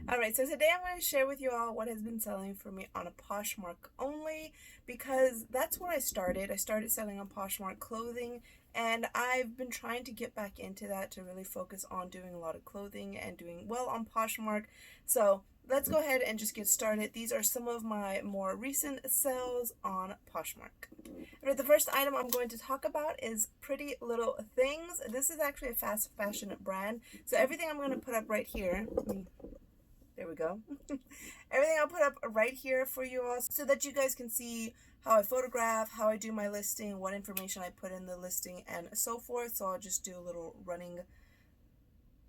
Alright, so today I'm going to share with you all what has been selling for me on a Poshmark only, because that's where I started. I started selling on Poshmark clothing, and I've been trying to get back into that to really focus on doing a lot of clothing and doing well on Poshmark. So let's go ahead and just get started. These are some of my more recent sales on Poshmark. Alright, the first item I'm going to talk about is Pretty Little Things. This is actually a fast fashion brand. So everything I'm going to put up right here. There we go. Everything I'll put up right here for you all so that you guys can see how I photograph, how I do my listing, what information I put in the listing, and so forth. So I'll just do a little running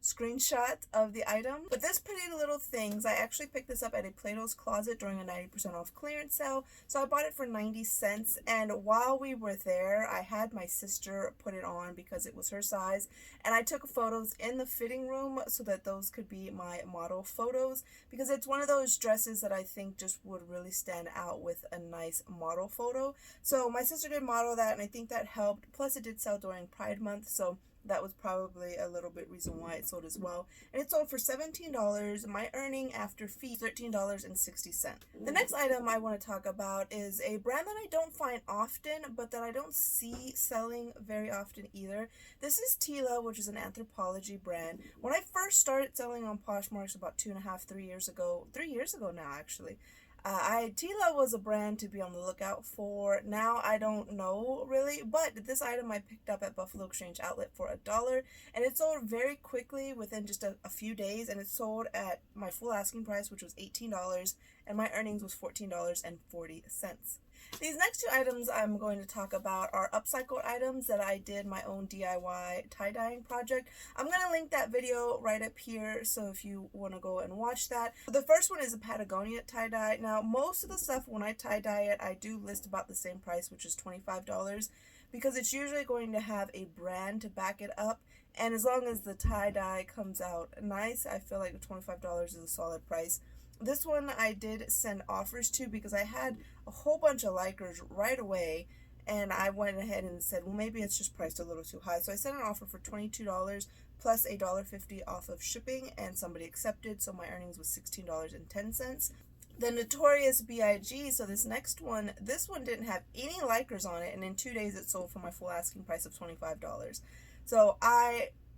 screenshot of the item. But this Pretty Little Things, I actually picked this up at a Plato's Closet during a 90% off clearance sale. So I bought it for 90 cents, and while we were there, I had my sister put it on because it was her size, and I took photos in the fitting room so that those could be my model photos, because it's one of those dresses that I think just would really stand out with a nice model photo. So my sister did model that, and I think that helped. Plus it did sell during Pride Month, so that was probably a little bit reason why it sold as well. And it sold for $17. My earning after fee, $13.60. The next item I want to talk about is a brand that I don't find often, but that I don't see selling very often either. This is Tila, which is an anthropology brand. When I first started selling on Poshmark about 2.5, 3 years ago, 3 years ago now actually, Tila was a brand to be on the lookout for. Now I don't know really, but this item I picked up at Buffalo Exchange Outlet for $1, and it sold very quickly within just a few days, and it sold at my full asking price, which was $18, and my earnings was $14.40. These next two items I'm going to talk about are upcycled items that I did my own DIY tie-dyeing project. I'm going to link that video right up here, so if you want to go and watch that. The first one is a Patagonia tie dye. Now, most of the stuff when I tie dye it, I do list about the same price, which is $25, because it's usually going to have a brand to back it up. And as long as the tie dye comes out nice, I feel like $25 is a solid price. This one I did send offers to because I had a whole bunch of likers right away, and I went ahead and said, well, maybe it's just priced a little too high. So I sent an offer for $22 plus $1.50 off of shipping, and somebody accepted, so my earnings was $16.10. The Notorious B.I.G., so this next one, this one didn't have any likers on it, and in 2 days it sold for my full asking price of $25. So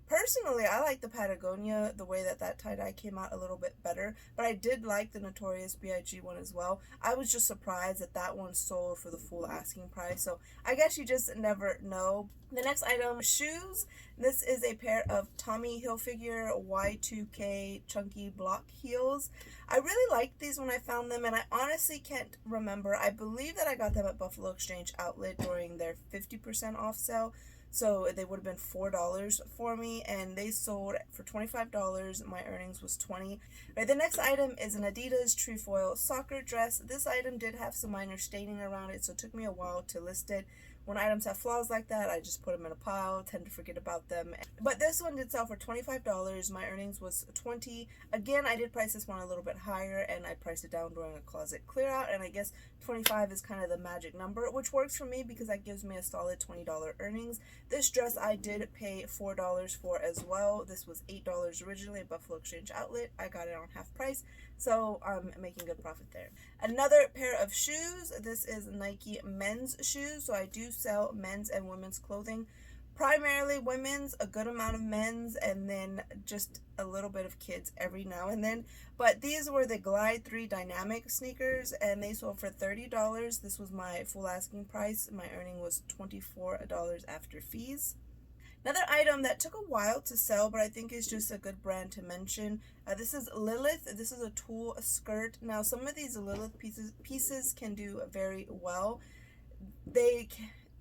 personally, I like the Patagonia, the way that tie-dye came out a little bit better, but I did like the Notorious B.I.G. one as well. I was just surprised that that one sold for the full asking price, so I guess you just never know. The next item, shoes. This is a pair of Tommy Hilfiger Y2K chunky block heels. I really liked these when I found them, and I honestly can't remember. I believe that I got them at Buffalo Exchange Outlet during their 50% off sale. So they would have been $4 for me, and they sold for $25. My earnings was $20. Right, the next item is an Adidas Trufoil soccer dress. This item did have some minor staining around it, so it took me a while to list it. When items have flaws like that, I just put them in a pile, tend to forget about them. But this one did sell for $25. My earnings was $20. Again, I did price this one a little bit higher, and I priced it down during a closet clear out, and I guess 25 is kind of the magic number, which works for me because that gives me a solid $20 earnings. This dress I did pay $4 for as well. This was $8 originally at Buffalo Exchange Outlet. I got it on half price, so I'm making good profit there. Another pair of shoes. This is Nike men's shoes, so I do sell men's and women's clothing. Primarily women's, a good amount of men's, and then just a little bit of kids every now and then. But these were the Glide 3 Dynamic sneakers, and they sold for $30. This was my full asking price. My earning was $24 after fees. Another item that took a while to sell, but I think is just a good brand to mention. This is Lilith. This is a tulle skirt. Now, some of these Lilith pieces can do very well.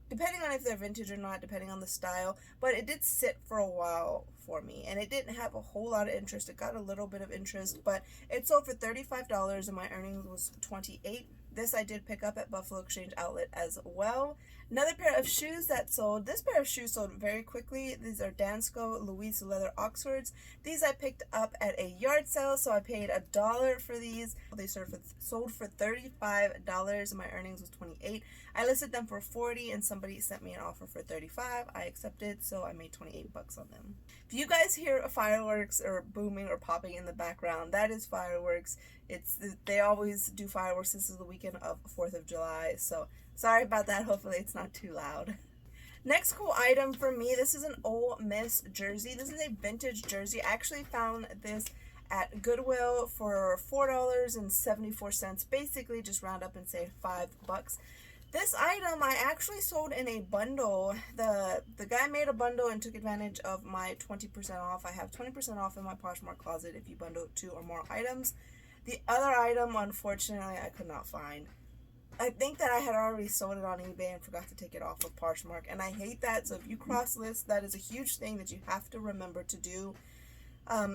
Depending on if they're vintage or not, depending on the style, but it did sit for a while for me, and it didn't have a whole lot of interest. It got a little bit of interest, but it sold for $35, and my earnings was $28. This I did pick up at Buffalo Exchange Outlet as well. Another pair of shoes that sold. This pair of shoes sold very quickly. These are Dansko Louise leather Oxfords. These I picked up at a yard sale, so I paid $1 for these. They sold for $35, and my earnings was $28. I listed them for $40, and somebody sent me an offer for $35. I accepted, so I made $28 on them. If you guys hear fireworks or booming or popping in the background, that is fireworks. They always do fireworks. This is the weekend of 4th of July, so sorry about that. Hopefully it's not too loud. Next cool item for me, this is an Ole Miss jersey. This is a vintage jersey. I actually found this at Goodwill for $4.74. Basically, just round up and say $5. This item I actually sold in a bundle. The guy made a bundle and took advantage of my 20% off. I have 20% off in my Poshmark closet if you bundle 2 or more items. The other item, unfortunately, I could not find. I think that I had already sold it on eBay and forgot to take it off of Poshmark, and I hate that. So if you cross list, that is a huge thing that you have to remember to do.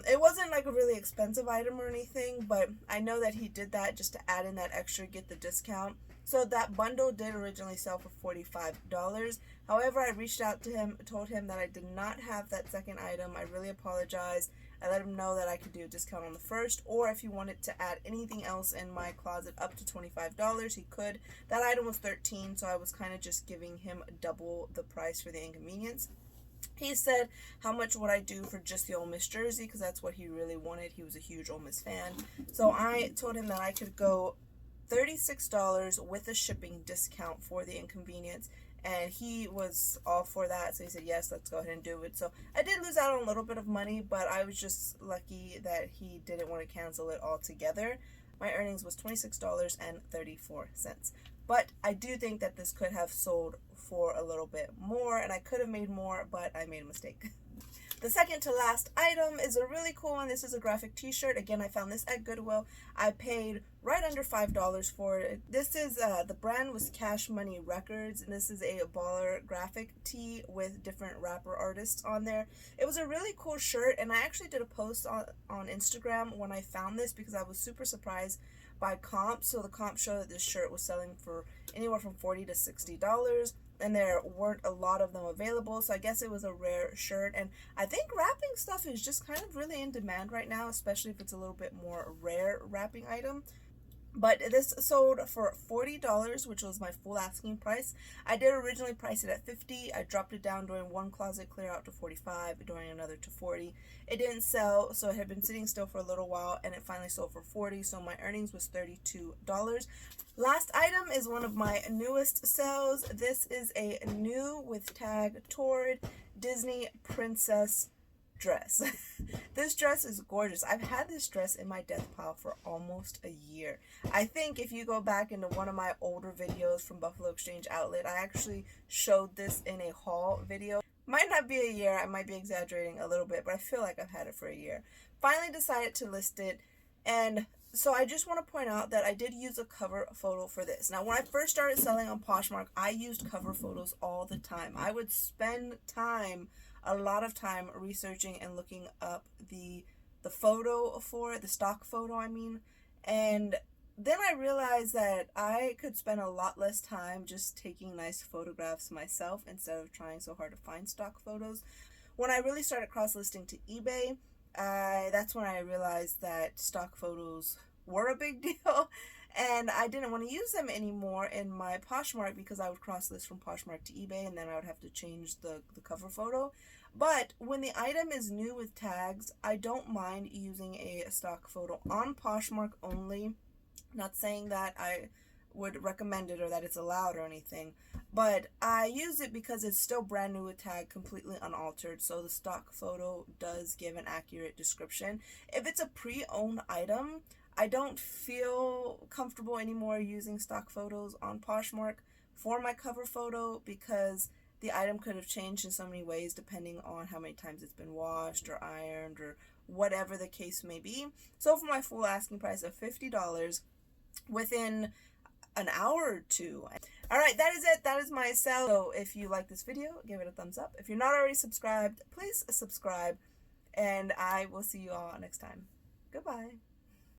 It wasn't like a really expensive item or anything, but I know that he did that just to add in that extra, get the discount. So that bundle did originally sell for $45. However, I reached out to him, told him that I did not have that second item. I really apologize. I let him know that I could do a discount on the first, or if he wanted to add anything else in my closet up to $25, he could. That item was $13, so I was kind of just giving him double the price for the inconvenience. He said, how much would I do for just the Ole Miss jersey, because that's what he really wanted. He was a huge Ole Miss fan. So I told him that I could go $36 with a shipping discount for the inconvenience, and he was all for that. So he said, yes, let's go ahead and do it. So I did lose out on a little bit of money, but I was just lucky that he didn't want to cancel it altogether. My earnings was $26.34. But I do think that this could have sold for a little bit more, and I could have made more, but I made a mistake. The second to last item is a really cool one. This is a graphic t-shirt. Again, I found this at Goodwill. I paid right under $5 for it. This is, the brand was Cash Money Records, and this is a baller graphic tee with different rapper artists on there. It was a really cool shirt, and I actually did a post on Instagram when I found this because I was super surprised by comps. So the comps show that this shirt was selling for anywhere from $40 to $60. And there weren't a lot of them available, so I guess it was a rare shirt. And I think wrapping stuff is just kind of really in demand right now, especially if it's a little bit more rare wrapping item. But this sold for $40, which was my full asking price. I did originally price it at $50. I dropped it down during one closet clear out to $45, during another to $40. It didn't sell, so it had been sitting still for a little while, and it finally sold for $40, so my earnings was $32. Last item is one of my newest sales. This is a new with tag Torrid Disney Princess dress. This dress is gorgeous. I've had this dress in my death pile for almost a year. I think if you go back into one of my older videos from Buffalo Exchange Outlet, I actually showed this in a haul video. Might not be a year, I might be exaggerating a little bit, but I feel like I've had it for a year. Finally decided to list it, and so I just want to point out that I did use a cover photo for this. Now, when I first started selling on Poshmark, I used cover photos all the time. I would spend a lot of time researching and looking up the photo for it, the stock photo, I mean. And then I realized that I could spend a lot less time just taking nice photographs myself instead of trying so hard to find stock photos. When I really started cross-listing to eBay, that's when I realized that stock photos were a big deal, and I didn't want to use them anymore in my Poshmark because I would cross-list from Poshmark to eBay, and then I would have to change the cover photo. But when the item is new with tags, I don't mind using a stock photo on Poshmark only. Not saying that I would recommend it or that it's allowed or anything, but I use it because it's still brand new with tag, completely unaltered, so the stock photo does give an accurate description. If it's a pre-owned item, I don't feel comfortable anymore using stock photos on Poshmark for my cover photo because the item could have changed in so many ways depending on how many times it's been washed or ironed or whatever the case may be. So for my full asking price of $50, within an hour or two. Alright, that is it. That is my sale. So if you like this video, give it a thumbs up. If you're not already subscribed, please subscribe. And I will see you all next time. Goodbye.